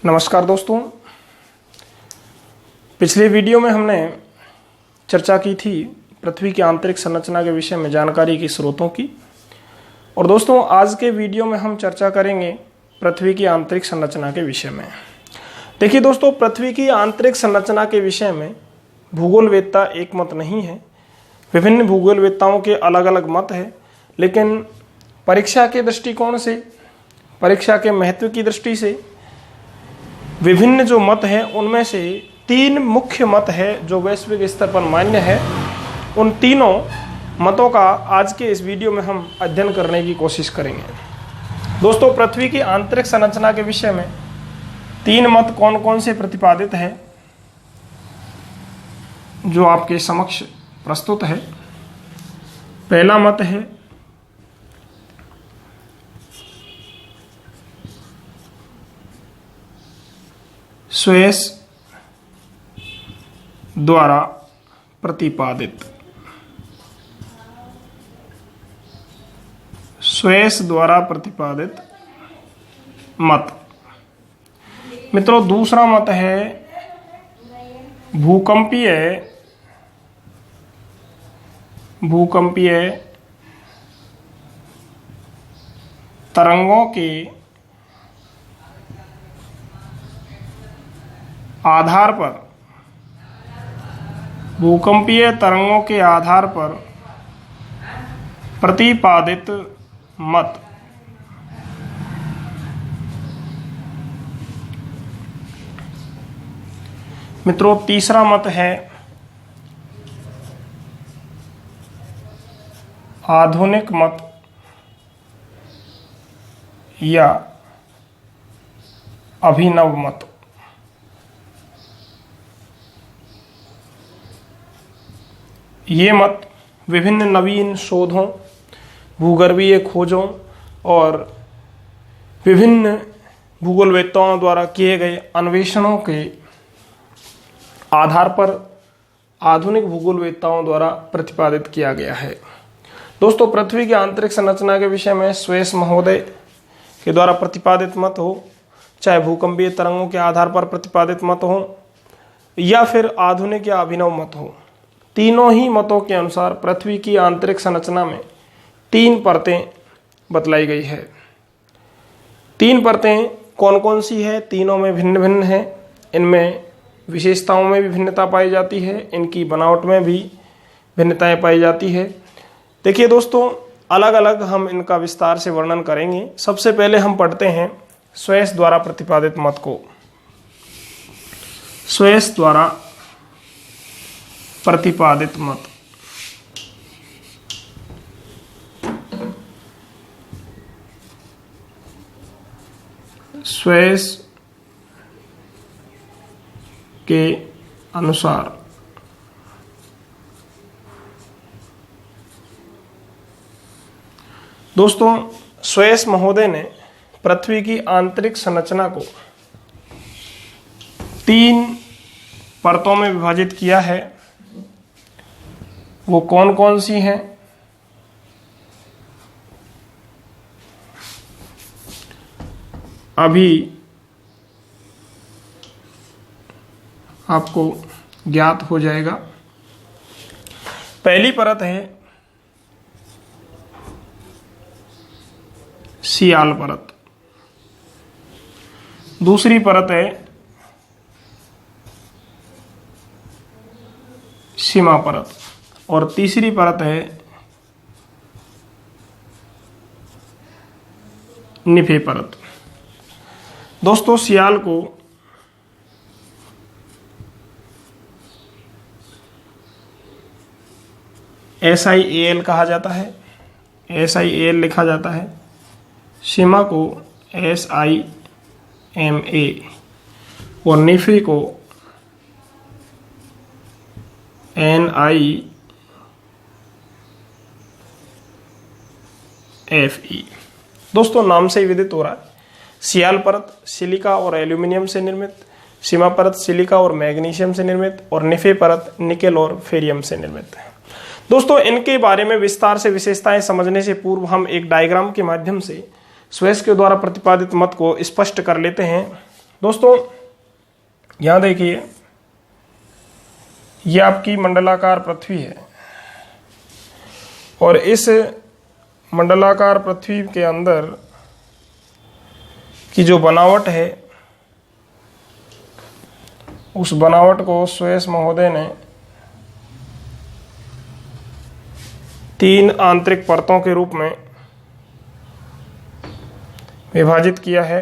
नमस्कार दोस्तों। पिछले वीडियो में हमने चर्चा की थी पृथ्वी की आंतरिक संरचना के विषय में जानकारी के स्रोतों की। और दोस्तों आज के वीडियो में हम चर्चा करेंगे पृथ्वी की आंतरिक संरचना के विषय में। देखिए दोस्तों, पृथ्वी की आंतरिक संरचना के विषय में भूगोलवेत्ता एक मत नहीं है। विभिन्न भूगोलवेत्ताओं के अलग अलग मत है, लेकिन परीक्षा के दृष्टिकोण से, परीक्षा के महत्व की दृष्टि से विभिन्न जो मत हैं उनमें से तीन मुख्य मत है जो वैश्विक स्तर पर मान्य है। उन तीनों मतों का आज के इस वीडियो में हम अध्ययन करने की कोशिश करेंगे। दोस्तों, पृथ्वी की आंतरिक संरचना के विषय में तीन मत कौन कौन से प्रतिपादित है जो आपके समक्ष प्रस्तुत है। पहला मत है स्वेस द्वारा प्रतिपादित। स्वेस द्वारा प्रतिपादित मत। मित्रों, दूसरा मत है भूकंपीय तरंगों के आधार पर, भूकंपीय तरंगों के आधार पर प्रतिपादित मत। मित्रों, तीसरा मत है आधुनिक मत या अभिनव मत। ये मत विभिन्न नवीन शोधों, भूगर्भीय खोजों और विभिन्न भूगोलवेत्ताओं द्वारा किए गए अन्वेषणों के आधार पर आधुनिक भूगोलवेत्ताओं द्वारा प्रतिपादित किया गया है। दोस्तों, पृथ्वी की आंतरिक संरचना के विषय में स्वेस महोदय के द्वारा प्रतिपादित मत हो, चाहे भूकंपीय तरंगों के आधार पर प्रतिपादित मत हो या फिर आधुनिक या अभिनव मत हो, तीनों ही मतों के अनुसार पृथ्वी की आंतरिक संरचना में तीन परतें बतलाई गई है। तीन परतें कौन कौन सी है? तीनों में भिन्न भिन्न है। इनमें विशेषताओं में भी भिन्नता पाई जाती है, इनकी बनावट में भी भिन्नताएं पाई जाती है। देखिए दोस्तों, अलग अलग हम इनका विस्तार से वर्णन करेंगे। सबसे पहले हम पढ़ते हैं स्वेस द्वारा प्रतिपादित मत को। स्वेस द्वारा प्रतिपादित मत। स्वेस के अनुसार दोस्तों, स्वेस महोदय ने पृथ्वी की आंतरिक संरचना को तीन परतों में विभाजित किया है। वो कौन कौन सी हैं? अभी आपको ज्ञात हो जाएगा। पहली परत है सियाल परत, दूसरी परत है सीमा परत और तीसरी परत है निफे परत। दोस्तों, सियाल को SIAL कहा जाता है, SIAL लिखा जाता है। सीमा को SIMA और निफे को NIFE। दोस्तों, नाम से ही विदित हो रहा है। सियाल परत सिलिका और एल्यूमिनियम से निर्मित, सीमा परत सिलिका और मैग्नीशियम से निर्मित और निफे परत निकेल और फेरियम से निर्मित है। दोस्तों, इनके बारे में विस्तार से विशेषताएं समझने से पूर्व हम एक डायग्राम के माध्यम से स्वेस के द्वारा प्रतिपादित मत को स्पष्ट कर लेते हैं। दोस्तों यहां देखिए, यह आपकी मंडलाकार पृथ्वी है और इस मंडलाकार पृथ्वी के अंदर की जो बनावट है, उस बनावट को स्वेस महोदय ने 3 आंतरिक परतों के रूप में विभाजित किया है।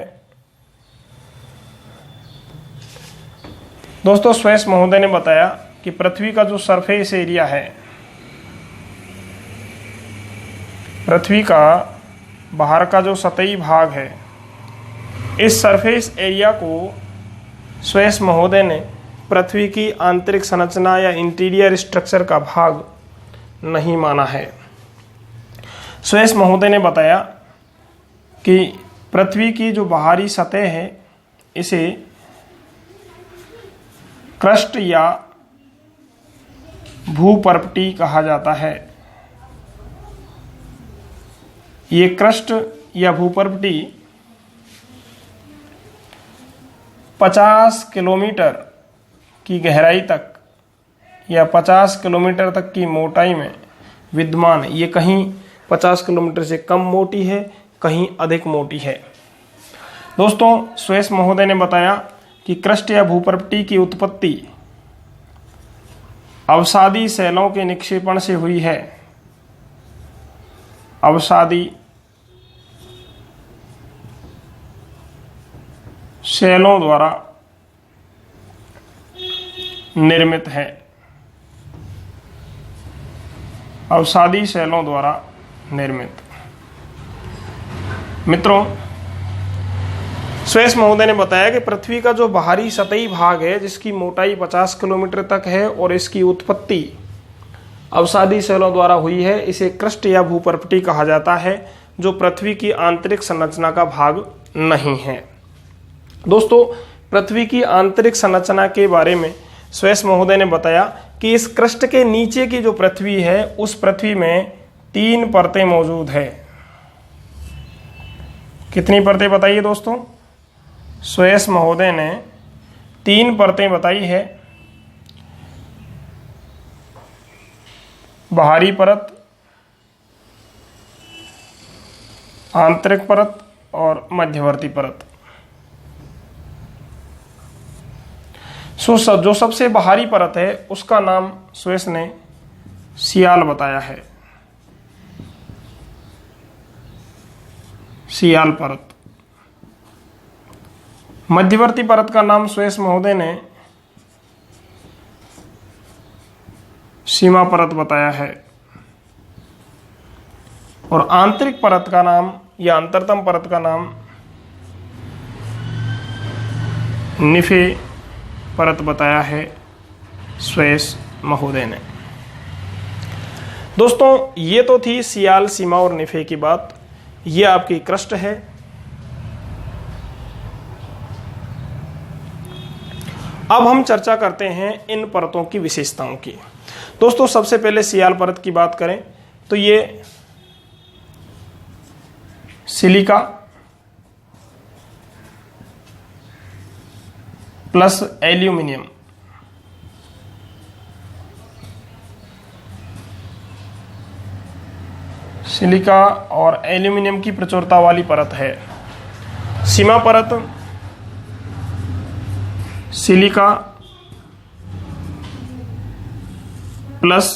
दोस्तों स्वेस महोदय ने बताया कि पृथ्वी का जो सरफेस एरिया है, पृथ्वी का बाहर का जो सतही भाग है, इस सरफेस एरिया को स्वेस महोदय ने पृथ्वी की आंतरिक संरचना या इंटीरियर स्ट्रक्चर का भाग नहीं माना है। स्वेस महोदय ने बताया कि पृथ्वी की जो बाहरी सतह है, इसे क्रस्ट या भूपर्पटी कहा जाता है। ये क्रस्ट या भूपर्पटी 50 किलोमीटर की गहराई तक या 50 किलोमीटर तक की मोटाई में विद्यमान है। ये कहीं 50 किलोमीटर से कम मोटी है, कहीं अधिक मोटी है। दोस्तों स्वेस महोदय ने बताया कि क्रस्ट या भूपर्पटी की उत्पत्ति अवसादी शैलों के निक्षेपण से हुई है। अवसादी शैलों द्वारा निर्मित है। अवसादी शैलों द्वारा निर्मित। मित्रों स्वेस महोदय ने बताया कि पृथ्वी का जो बाहरी सतही भाग है, जिसकी मोटाई 50 किलोमीटर तक है और इसकी उत्पत्ति अवसादी शैलों द्वारा हुई है, इसे क्रस्ट या भूपर्पटी कहा जाता है, जो पृथ्वी की आंतरिक संरचना का भाग नहीं है। दोस्तों पृथ्वी की आंतरिक संरचना के बारे में स्वेस महोदय ने बताया कि इस क्रस्ट के नीचे की जो पृथ्वी है, उस पृथ्वी में 3 परतें मौजूद है। कितनी परतें बताइए दोस्तों? स्वेस महोदय ने 3 परतें बताई है। बाहरी परत, आंतरिक परत और मध्यवर्ती परत। जो सबसे बाहरी परत है उसका नाम स्वेस ने सियाल बताया है। सियाल परत। मध्यवर्ती परत का नाम स्वेस महोदय ने सीमा परत बताया है और आंतरिक परत का नाम या अंतरतम परत का नाम निफे परत बताया है स्वेस महोदय ने। दोस्तों ये तो थी सियाल, सीमा और निफे की बात। ये आपकी क्रस्ट है। अब हम चर्चा करते हैं इन परतों की विशेषताओं की। दोस्तों सबसे पहले सियाल परत की बात करें तो ये सिलिका प्लस एल्यूमिनियम सिलिका और एल्यूमिनियम की प्रचुरता वाली परत है। सीमा परत सिलिका प्लस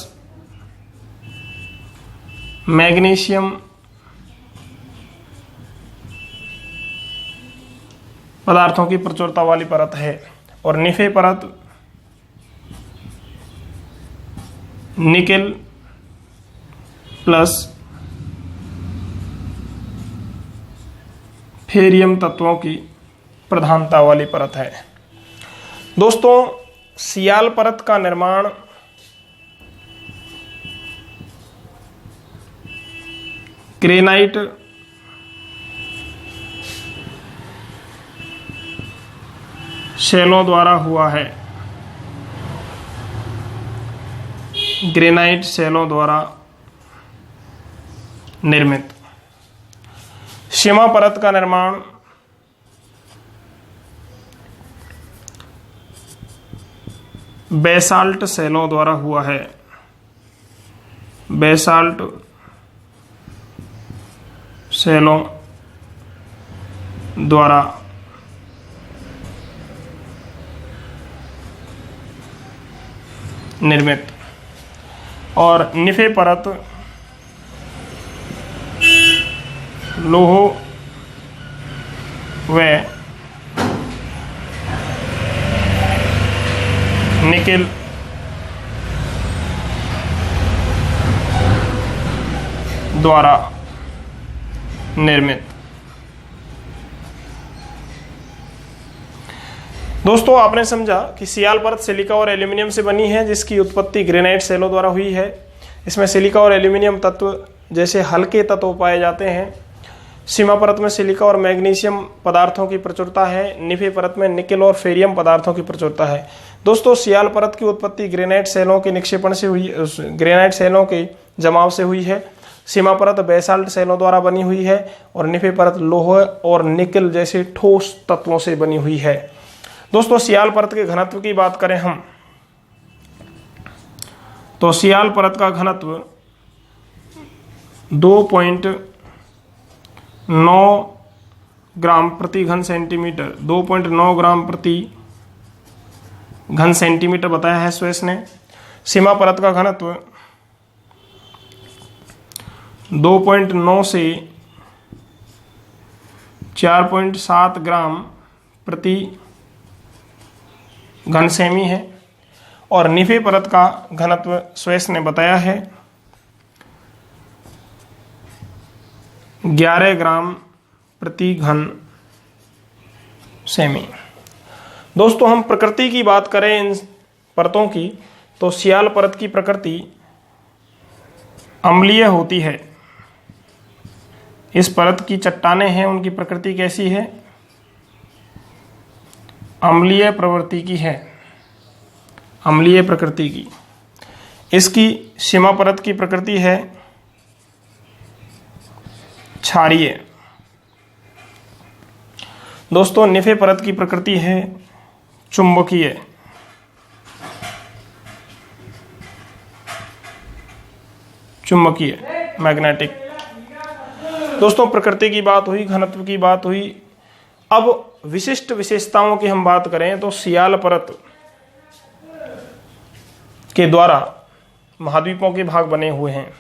मैग्नीशियम पदार्थों की प्रचुरता वाली परत है और निफे परत निकेल प्लस फेरियम तत्वों की प्रधानता वाली परत है। दोस्तों सियाल परत का निर्माण ग्रेनाइट शैलों द्वारा हुआ है। ग्रेनाइट शैलों द्वारा निर्मित। सीमा परत का निर्माण बेसाल्ट शैलों द्वारा हुआ है। बेसाल्ट शैलों द्वारा निर्मित। और निफे परत लौह व निकेल द्वारा निर्मित। दोस्तों, आपने समझा कि सियाल परत सिलिका और एल्यूमिनियम से बनी है, जिसकी उत्पत्ति ग्रेनाइट शैलों द्वारा हुई है। इसमें सिलिका और एल्यूमिनियम तत्व जैसे हल्के तत्व पाए जाते हैं। सीमा परत में सिलिका और मैग्नीशियम पदार्थों की प्रचुरता है। निफे परत में निकेल और फेरियम पदार्थों की प्रचुरता है। दोस्तों, सियाल परत की उत्पत्ति ग्रेनाइट शैलों के निक्षेपण से हुई, ग्रेनाइट शैलों के जमाव से हुई है। सीमा परत बेसाल्ट शैलों द्वारा बनी हुई है और निफे परत लोह और निकेल जैसे ठोस तत्वों से बनी हुई है। दोस्तों, सियाल परत के घनत्व की बात करें हम तो सियाल परत का घनत्व 2.9 ग्राम प्रति घन सेंटीमीटर, 2.9 ग्राम प्रति घन सेंटीमीटर बताया है स्वेस ने। सीमा परत का घनत्व 2.9 से 4.7 ग्राम प्रति घन सेमी है। और निफे परत का घनत्व स्वेस ने बताया है 11 ग्राम प्रति घन सेमी। दोस्तों, हम प्रकृति की बात करें इन परतों की तो सियाल परत की प्रकृति अम्लीय होती है। इस परत की चट्टानें हैं, उनकी प्रकृति कैसी है? अम्लीय प्रवृत्ति की है, अम्लीय प्रकृति की। इसकी सीमा परत की प्रकृति है क्षारीय। दोस्तों, निफे परत की प्रकृति है चुंबकीय। चुंबकीय, मैग्नेटिक। दोस्तों, प्रकृति की बात हुई, घनत्व की बात हुई। अब विशिष्ट विशेषताओं की हम बात करें तो सियाल परत के द्वारा महाद्वीपों के भाग बने हुए हैं।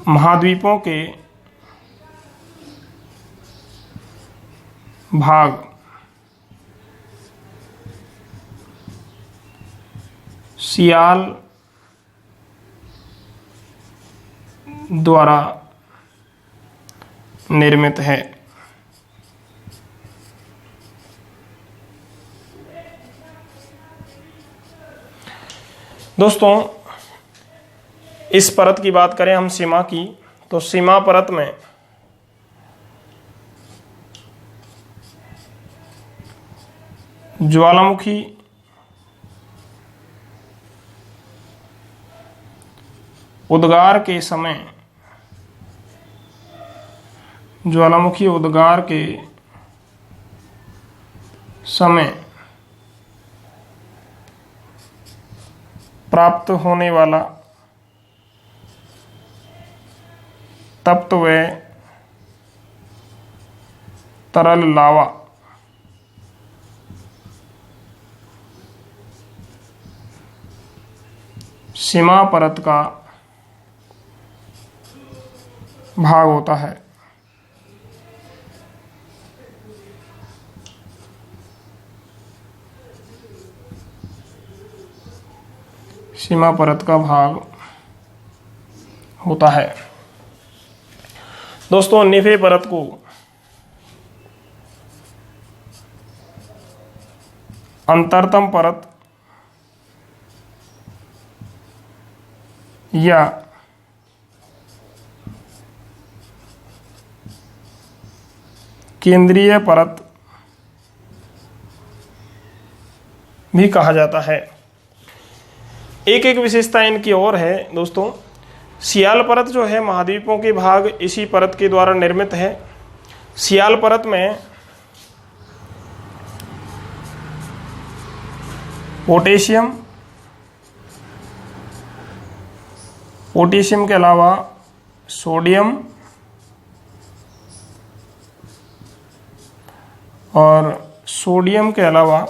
महाद्वीपों के भाग सियाल द्वारा निर्मित है। दोस्तों, इस परत की बात करें हम सीमा की तो सीमा परत में ज्वालामुखी उद्गार के समय, ज्वालामुखी उद्गार के समय प्राप्त होने वाला तप्त व तरल लावा सीमा परत का भाग होता है। सीमा परत का भाग होता है। दोस्तों, निफे परत को अंतरतम परत या केंद्रीय परत भी कहा जाता है। एक एक विशेषता इनकी और है। दोस्तों, सियाल परत जो है महाद्वीपों के भाग इसी परत के द्वारा निर्मित है। सियाल परत में पोटेशियम, पोटेशियम के अलावा सोडियम और सोडियम के अलावा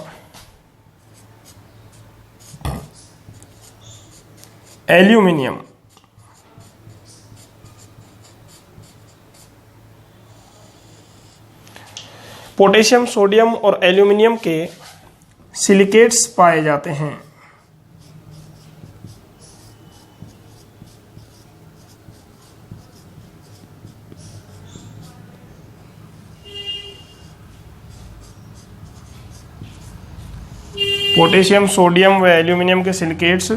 एल्यूमिनियम। पोटेशियम, सोडियम और एल्यूमिनियम के सिलिकेट्स पाए जाते हैं। पोटेशियम, सोडियम व एल्यूमिनियम के सिलिकेट्स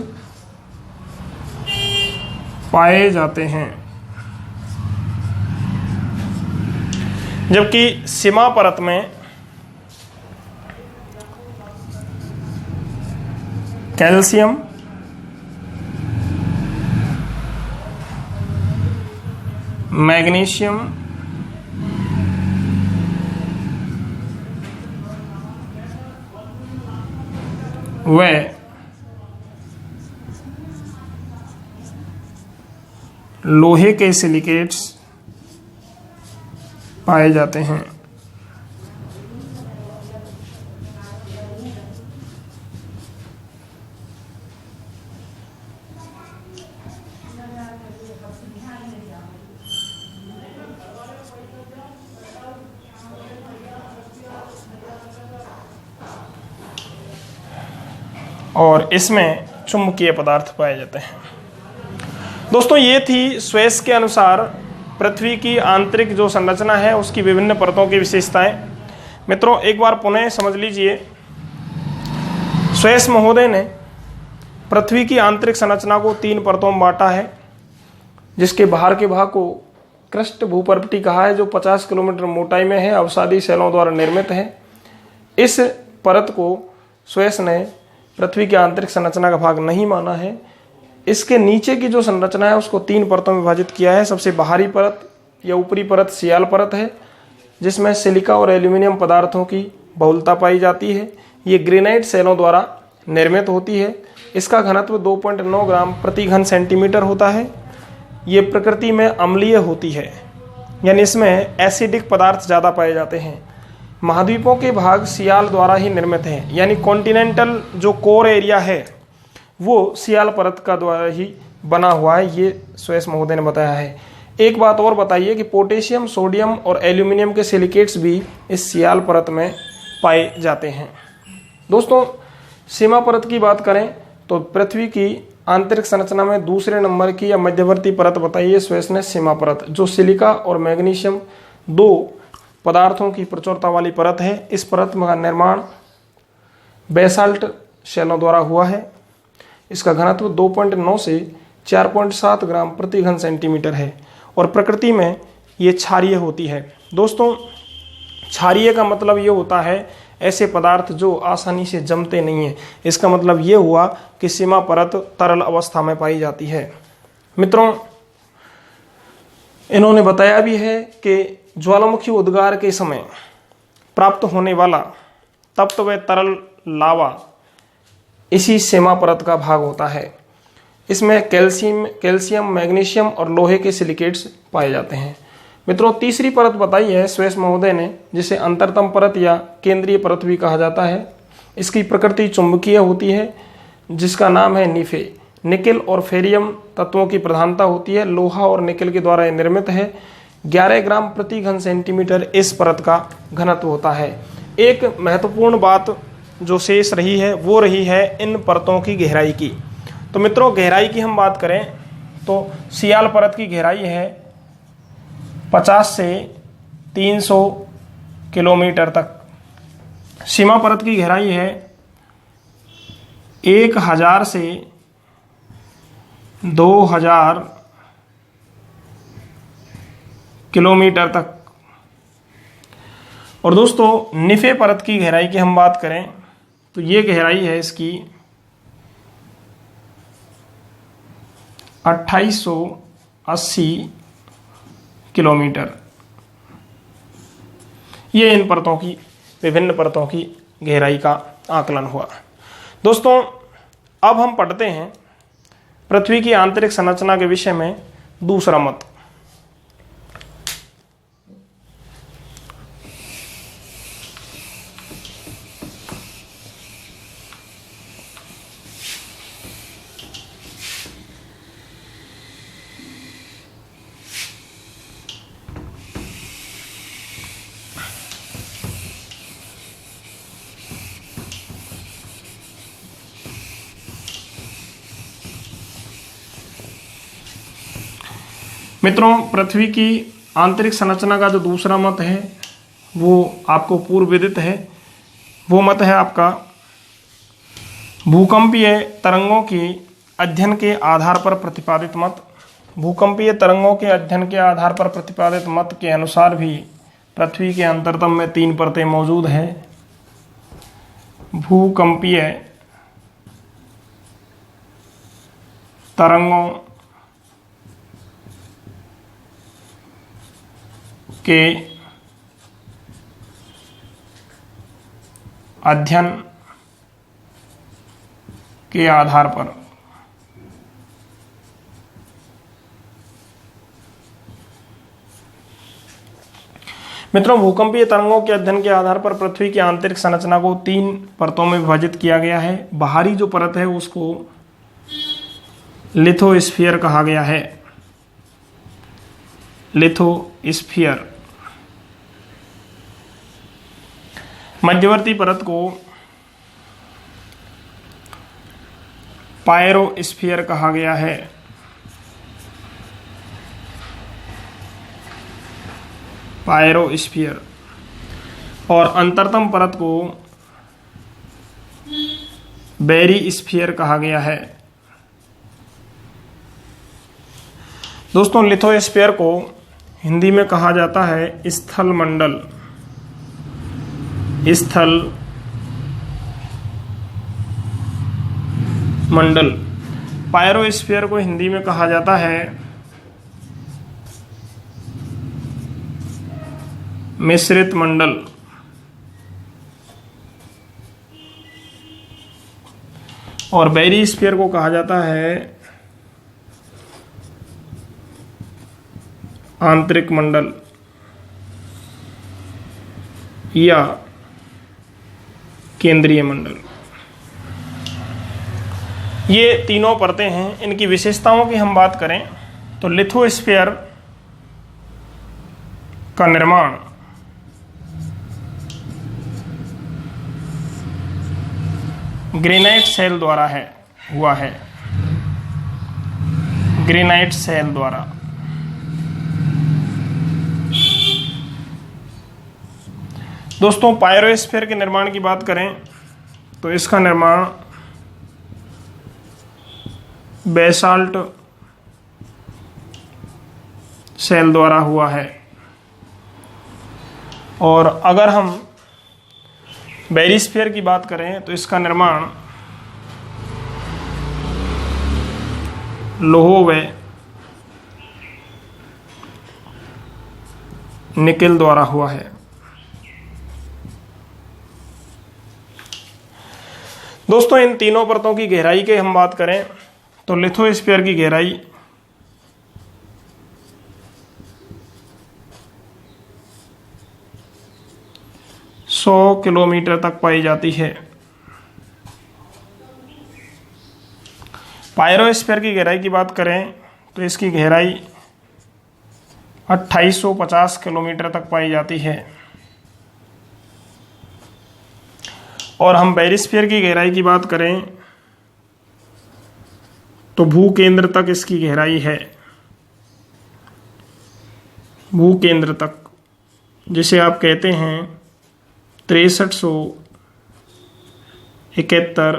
पाए जाते हैं। जबकि सीमा परत में कैल्शियम, मैग्नीशियम, व लोहे के सिलिकेट्स पाए जाते हैं। और इसमें चुंबकीय पदार्थ पाए जाते हैं। दोस्तों, ये थी स्वेस के अनुसार पृथ्वी की आंतरिक जो संरचना है उसकी विभिन्न परतों की विशेषताएं। मित्रों, एक बार पुनः समझ लीजिए, स्वेस महोदय ने पृथ्वी की आंतरिक संरचना को 3 परतों में बांटा है, जिसके बाहर के भाग को क्रस्ट भूपर्वती कहा है, जो 50 किलोमीटर मोटाई में है, अवसादी शैलों द्वारा निर्मित है। इस परत को स्वेस ने पृथ्वी की आंतरिक संरचना का भाग नहीं माना है। इसके नीचे की जो संरचना है उसको 3 परतों में विभाजित किया है। सबसे बाहरी परत या ऊपरी परत सियाल परत है, जिसमें सिलिका और एल्यूमिनियम पदार्थों की बहुलता पाई जाती है। ये ग्रेनाइट शैलों द्वारा निर्मित होती है। इसका घनत्व 2.9 ग्राम प्रति घन सेंटीमीटर होता है। ये प्रकृति में अम्लीय होती है, यानी इसमें एसिडिक पदार्थ ज़्यादा पाए जाते हैं। महाद्वीपों के भाग सियाल द्वारा ही निर्मित हैं, यानी कॉन्टिनेंटल जो कोर एरिया है वो सियाल परत का द्वारा ही बना हुआ है, ये स्वेस महोदय ने बताया है। एक बात और बताइए कि पोटेशियम, सोडियम और एल्यूमिनियम के सिलिकेट्स भी इस सियाल परत में पाए जाते हैं। दोस्तों, सीमा परत की बात करें तो पृथ्वी की आंतरिक संरचना में दूसरे नंबर की या मध्यवर्ती परत बताइए स्वेस ने सीमा परत, जो सिलिका और मैग्नीशियम 2 पदार्थों की प्रचुरता वाली परत है। इस परत का निर्माण बेसाल्ट शैलों द्वारा हुआ है। इसका घनत्व 2.9 से 4.7 ग्राम प्रति घन सेंटीमीटर है और प्रकृति में ये क्षारीय होती है। दोस्तों, क्षारीय का मतलब ये होता है ऐसे पदार्थ जो आसानी से जमते नहीं हैं। इसका मतलब ये हुआ कि सीमा परत तरल अवस्था में पाई जाती है। मित्रों, इन्होंने बताया भी है कि ज्वालामुखी उद्गार के समय प्राप्त होने वाला तप्त व तरल लावा इसी सीमा परत का भाग होता है। इसमें कैल्शियम, मैग्नीशियम और लोहे के सिलिकेट्स पाए जाते हैं। मित्रों, तीसरी परत बताई है स्वेस महोदय ने, जिसे अंतरतम परत या केंद्रीय परत भी कहा जाता है। इसकी प्रकृति चुंबकीय होती है, जिसका नाम है निफे। निकेल और फेरियम तत्वों की प्रधानता होती है। लोहा और निकेल के द्वारा निर्मित है। 11 ग्राम प्रति घन सेंटीमीटर इस परत का घनत्व होता है। एक महत्वपूर्ण बात जो शेष रही है वो रही है इन परतों की गहराई की। तो मित्रों, गहराई की हम बात करें तो सियाल परत की गहराई है 50 से 300 किलोमीटर तक। सीमा परत की गहराई है 1000 से 2000 किलोमीटर तक। और दोस्तों, निफे परत की गहराई की हम बात करें तो ये गहराई है इसकी 2880 किलोमीटर। ये इन परतों की, विभिन्न परतों की गहराई का आकलन हुआ। दोस्तों, अब हम पढ़ते हैं पृथ्वी की आंतरिक संरचना के विषय में दूसरा मत। मित्रों, पृथ्वी की आंतरिक संरचना का जो दूसरा मत है वो आपको पूर्व विदित है। वो मत है आपका भूकंपीय तरंगों के अध्ययन के आधार पर प्रतिपादित मत। भूकंपीय तरंगों के अध्ययन के आधार पर प्रतिपादित मत के अनुसार भी पृथ्वी के अंतरतम में 3 परतें मौजूद हैं। भूकंपीय तरंगों के अध्ययन के आधार पर मित्रों, भूकंपीय तरंगों के अध्ययन के आधार पर पृथ्वी की आंतरिक संरचना को 3 परतों में विभाजित किया गया है। बाहरी जो परत है उसको लिथोस्फीयर कहा गया है। लिथोस्फीयर। मध्यवर्ती परत को पायरोस्फीयर कहा गया है। पायरोस्फीयर। और अंतरतम परत को बेरीस्फीयर कहा गया है। दोस्तों, लिथोस्फीयर को हिंदी में कहा जाता है स्थल मंडल। स्थल मंडल। पायरोस्फीयर को हिंदी में कहा जाता है मिश्रित मंडल। और बेरीस्फीयर को कहा जाता है आंतरिक मंडल या केंद्रीय मंडल। ये तीनों परतें हैं। इनकी विशेषताओं की हम बात करें तो लिथोस्फीयर का निर्माण ग्रेनाइट सेल द्वारा हुआ है। ग्रेनाइट सेल द्वारा। दोस्तों, पायरोस्फीयर के निर्माण की बात करें तो इसका निर्माण बेसाल्ट सेल द्वारा हुआ है। और अगर हम बेरीस्फीयर की बात करें तो इसका निर्माण लोह व निकेल द्वारा हुआ है। दोस्तों, इन तीनों परतों की गहराई की हम बात करें तो लिथोस्फीयर की गहराई 100 किलोमीटर तक पाई जाती है। पायरोस्फीयर की गहराई की बात करें तो इसकी गहराई 2850 किलोमीटर तक पाई जाती है। और हम बेरीस्फीयर की गहराई की बात करें तो भूकेंद्र तक इसकी गहराई है। भूकेंद्र तक, जिसे आप कहते हैं 6371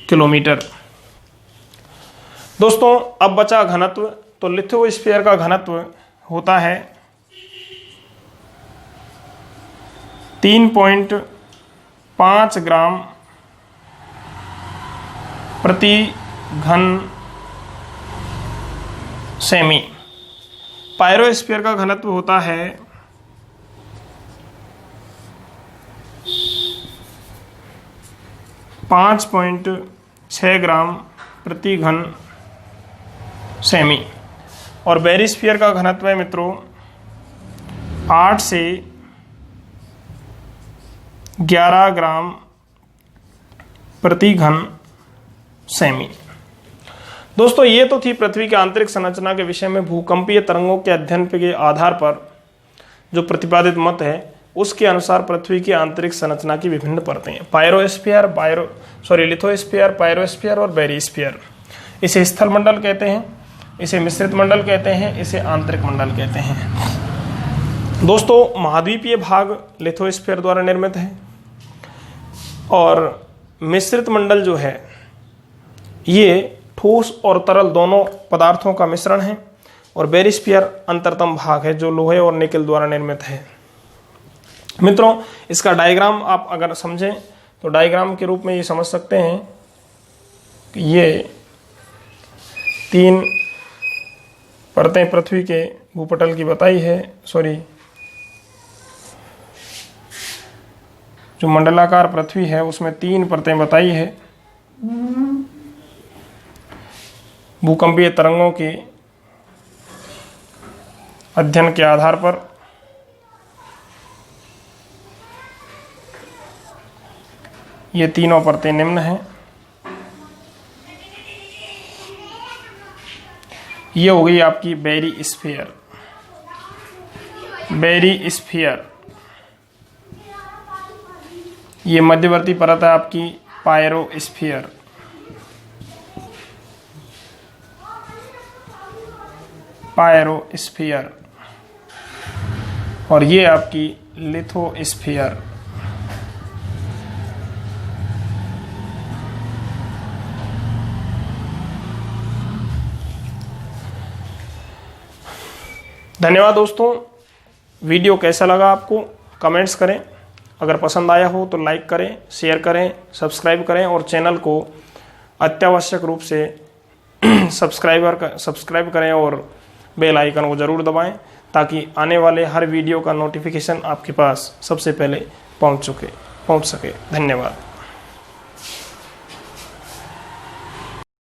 किलोमीटर। दोस्तों, अब बचा घनत्व। तो लिथोस्फीयर का घनत्व होता है 3.5 ग्राम प्रति घन सेमी। पायरोस्फीयर का घनत्व होता है 5.6 ग्राम प्रति घन सेमी। और बेरिस्फीयर का घनत्व है मित्रों 8 से 11 ग्राम प्रति घन सेमी। दोस्तों ये तो थी पृथ्वी की आंतरिक संरचना के विषय में भूकंपीय तरंगों के अध्ययन के आधार पर जो प्रतिपादित मत है उसके अनुसार पृथ्वी की आंतरिक संरचना की विभिन्न परतें, पायरोस्फीयर, लिथोस्फीयर, पायरोस्फीयर और बेरिस्फीयर। इसे स्थल मंडल कहते हैं, इसे मिश्रित मंडल कहते हैं, इसे आंतरिक मंडल कहते हैं। दोस्तों महाद्वीपीय भाग लिथोस्फीयर द्वारा निर्मित है और मिश्रित मंडल जो है ये ठोस और तरल दोनों पदार्थों का मिश्रण है और बेरिस्फीयर अंतरतम भाग है जो लोहे और निकेल द्वारा निर्मित है। मित्रों इसका डायग्राम आप अगर समझें तो डायग्राम के रूप में ये समझ सकते हैं कि ये 3 परतें पृथ्वी के भूपटल की बताई है, जो मंडलाकार पृथ्वी है उसमें 3 परतें बताई है भूकंपीय तरंगों के अध्ययन के आधार पर। ये तीनों परतें निम्न हैं। ये हो गई आपकी बेरिस्फीयर। ये मध्यवर्ती परत है आपकी पायरोस्फीयर। और ये आपकी लिथोस्फीयर। धन्यवाद दोस्तों। वीडियो कैसा लगा आपको कमेंट्स करें, अगर पसंद आया हो तो लाइक करें, शेयर करें, सब्सक्राइब करें और चैनल को अत्यावश्यक रूप से सब्सक्राइब करें और बेल आइकन को जरूर दबाएं ताकि आने वाले हर वीडियो का नोटिफिकेशन आपके पास सबसे पहले पहुंच सके। धन्यवाद।